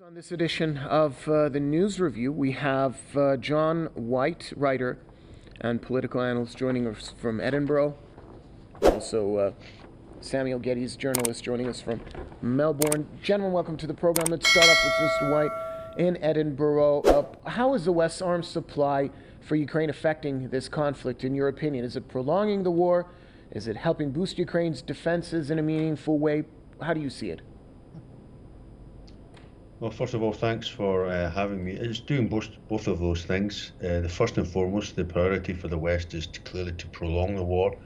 On this edition of the News Review, we have John White, writer and political analyst, joining us from Edinburgh. Also, Samuel Geddes, journalist, joining us from Melbourne. Gentlemen, welcome to the program. Let's start off with Mr. White in Edinburgh. How is the West's arms supply for Ukraine affecting this conflict, in your opinion? Is it prolonging the war? Is it helping boost Ukraine's defenses in a meaningful way? How do you see it? Well, first of all, thanks for having me. It's doing both of those things. The first and foremost, the priority for the West is clearly to prolong the war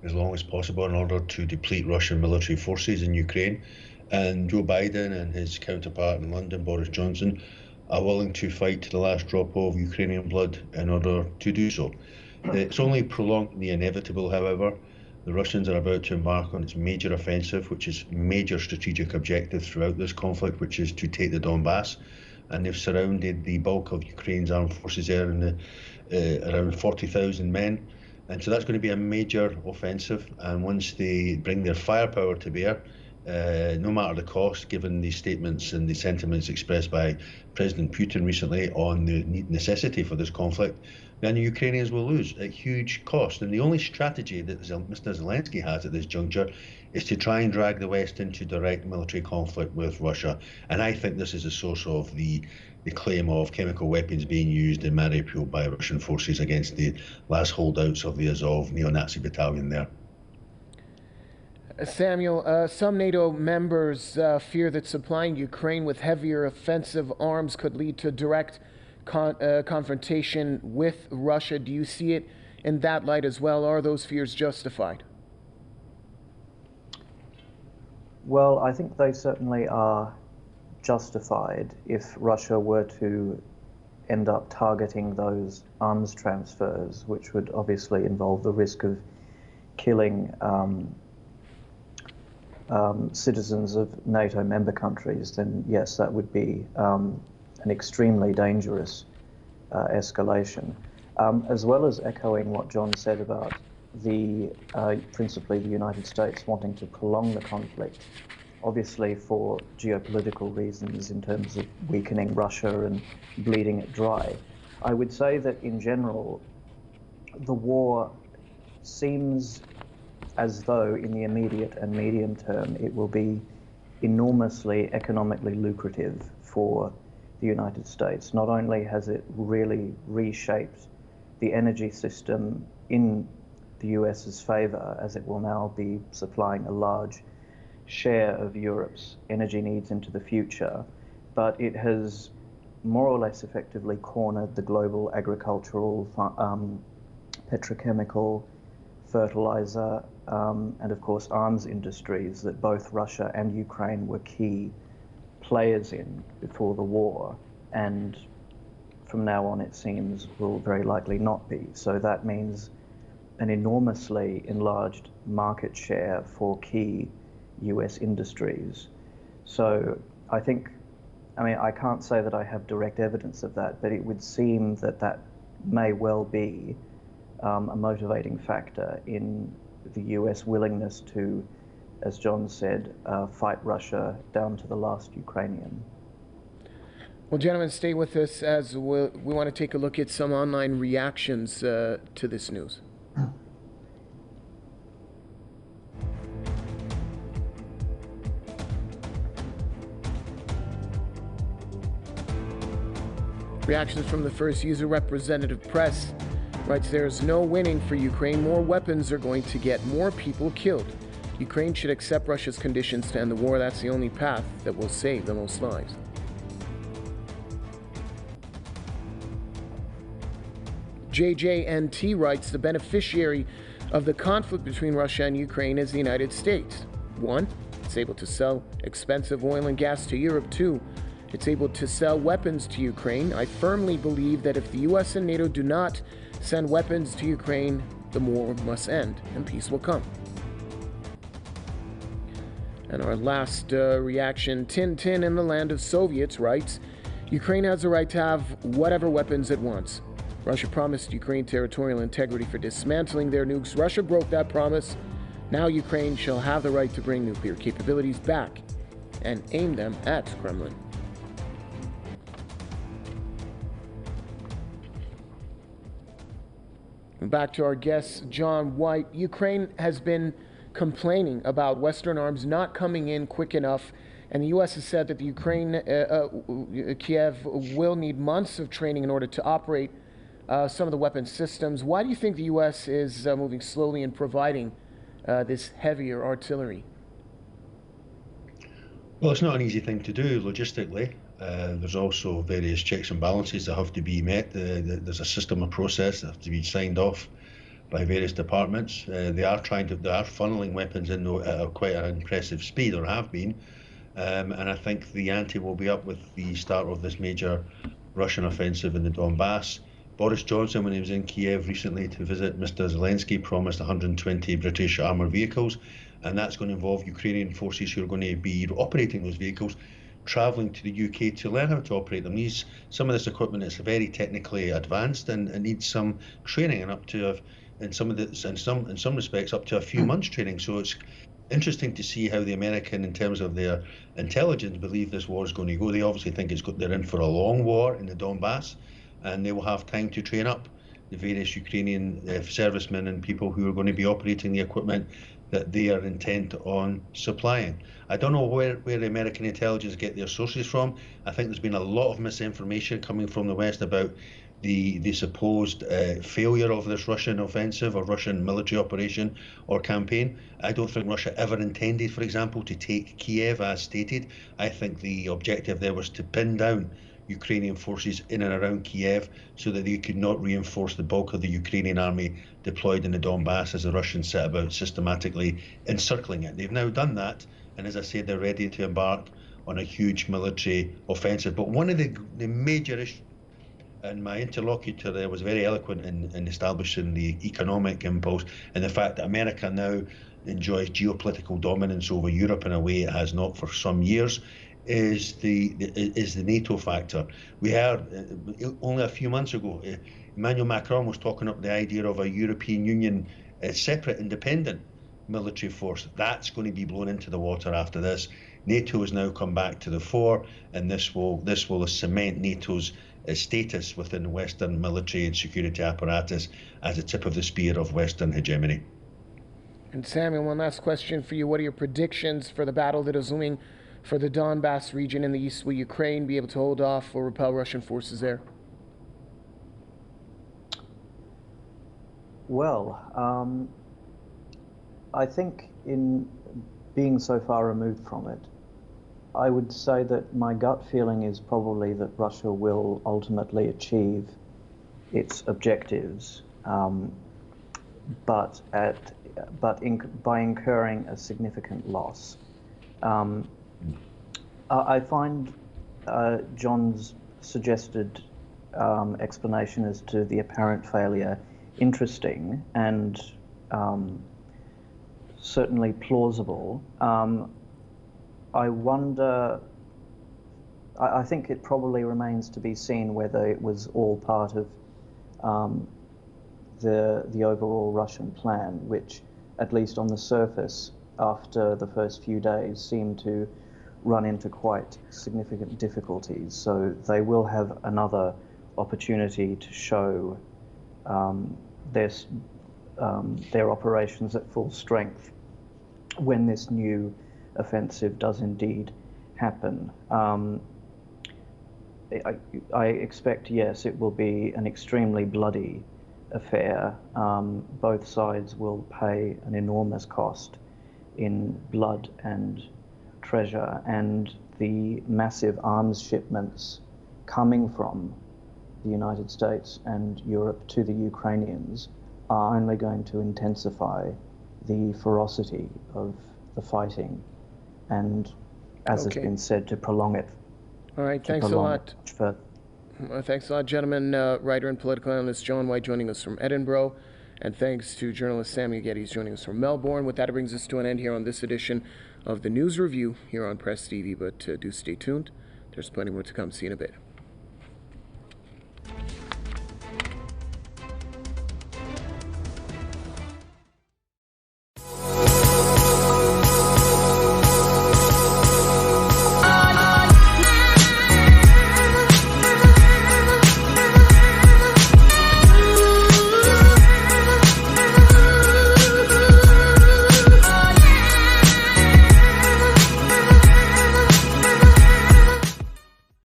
as long as possible in order to deplete Russian military forces in Ukraine. And Joe Biden and his counterpart in London, Boris Johnson, are willing to fight to the last drop of Ukrainian blood in order to do so. It's only prolonging the inevitable, however. The Russians are about to embark on its major offensive, which is major strategic objective throughout this conflict, which is to take the Donbass. And they've surrounded the bulk of Ukraine's armed forces there in around 40,000 men. And so that's going to be a major offensive. And once they bring their firepower to bear, no matter the cost, given the statements and the sentiments expressed by President Putin recently on the necessity for this conflict, then the Ukrainians will lose at huge cost. And the only strategy that Mr. Zelensky has at this juncture is to try and drag the West into direct military conflict with Russia. And I think this is the source of the claim of chemical weapons being used in Mariupol by Russian forces against the last holdouts of the Azov neo-Nazi battalion there. Samuel, some NATO members fear that supplying Ukraine with heavier offensive arms could lead to direct confrontation with Russia. Do you see it in that light as well? Are those fears justified? Well, I think they certainly are justified if Russia were to end up targeting those arms transfers, which would obviously involve the risk of killing citizens of NATO member countries. Then yes, that would be an extremely dangerous escalation, as well as echoing what John said about principally the United States wanting to prolong the conflict, obviously for geopolitical reasons in terms of weakening Russia and bleeding it dry. I would say that in general, the war seems as though in the immediate and medium term it will be enormously economically lucrative for the United States. Not only has it really reshaped the energy system in the US's favor, as it will now be supplying a large share of Europe's energy needs into the future, but it has more or less effectively cornered the global agricultural, petrochemical, fertilizer, and of course arms industries that both Russia and Ukraine were key players in before the war, and from now on it seems will very likely not be. So that means an enormously enlarged market share for key US industries. So I can't say that I have direct evidence of that, but it would seem that that may well be a motivating factor in the US willingness to, as John said, fight Russia down to the last Ukrainian. Well, gentlemen, stay with us as we want to take a look at some online reactions to this news. Reactions from the first user, Representative Press, writes, "There's no winning for Ukraine. More weapons are going to get more people killed. Ukraine should accept Russia's conditions to end the war. That's the only path that will save the most lives." JJNT writes, "The beneficiary of the conflict between Russia and Ukraine is the United States. 1, it's able to sell expensive oil and gas to Europe. 2, it's able to sell weapons to Ukraine. I firmly believe that if the US and NATO do not send weapons to Ukraine, the war must end and peace will come." And our last reaction, Tintin in the Land of Soviets writes, "Ukraine has the right to have whatever weapons it wants. Russia promised Ukraine territorial integrity for dismantling their nukes. Russia broke that promise. Now Ukraine shall have the right to bring nuclear capabilities back and aim them at Kremlin." Back to our guest, John White. Ukraine has been complaining about Western arms not coming in quick enough, and the U.S. has said that Kiev will need months of training in order to operate some of the weapon systems. Why do you think the U.S. is moving slowly in providing this heavier artillery? Well, it's not an easy thing to do logistically. There's also various checks and balances that have to be met. There's a system of process that have to be signed off by various departments. They are funneling weapons in at quite an impressive speed, or have been. And I think the ante will be up with the start of this major Russian offensive in the Donbass. Boris Johnson, when he was in Kiev recently to visit Mr. Zelensky, promised 120 British armoured vehicles, and that's going to involve Ukrainian forces who are going to be operating those vehicles, travelling to the UK to learn how to operate them. Some of this equipment is very technically advanced and needs some training, and in some respects up to a few months training. So it's interesting to see how the American, in terms of their intelligence, believe this war is going to go. They obviously think they're in for a long war in the Donbass, and they will have time to train up the various Ukrainian servicemen and people who are going to be operating the equipment that they are intent on supplying. I don't know where the American intelligence get their sources from. I think there's been a lot of misinformation coming from the West about the supposed failure of this Russian offensive or Russian military operation or campaign. I don't think Russia ever intended, for example, to take Kiev as stated. I think the objective there was to pin down Ukrainian forces in and around Kiev so that they could not reinforce the bulk of the Ukrainian army deployed in the Donbass as the Russians set about systematically encircling it. They've now done that, and as I said, they're ready to embark on a huge military offensive. But one of the major issues, and my interlocutor there was very eloquent in establishing the economic impulse and the fact that America now enjoys geopolitical dominance over Europe in a way it has not for some years, is the NATO factor. We heard only a few months ago, Emmanuel Macron was talking up the idea of a European Union separate, independent military force. That's going to be blown into the water after this. NATO has now come back to the fore, and this will cement NATO's status within the Western military and security apparatus as a tip of the spear of Western hegemony. And Samuel, one last question for you. What are your predictions for the battle that is looming for the Donbass region in the east? Will Ukraine be able to hold off or repel Russian forces there? Well, I think in being so far removed from it, I would say that my gut feeling is probably that Russia will ultimately achieve its objectives, but by incurring a significant loss. I find John's suggested explanation as to the apparent failure interesting and certainly plausible. I wonder, I think it probably remains to be seen whether it was all part of the overall Russian plan, which, at least on the surface, after the first few days, seemed to run into quite significant difficulties. So they will have another opportunity to show their operations at full strength when this new offensive does indeed happen. I expect, yes, it will be an extremely bloody affair. Both sides will pay an enormous cost in blood and treasure, and the massive arms shipments coming from the United States and Europe to the Ukrainians are only going to intensify the ferocity of the fighting, and, as has been said, to prolong it. All right, thanks a lot. Thanks a lot, gentlemen. Writer and political analyst John White joining us from Edinburgh, and thanks to journalist Samuel Geddes joining us from Melbourne. With that, it brings us to an end here on this edition of the News Review here on Press TV, but do stay tuned. There's plenty more to come. See you in a bit.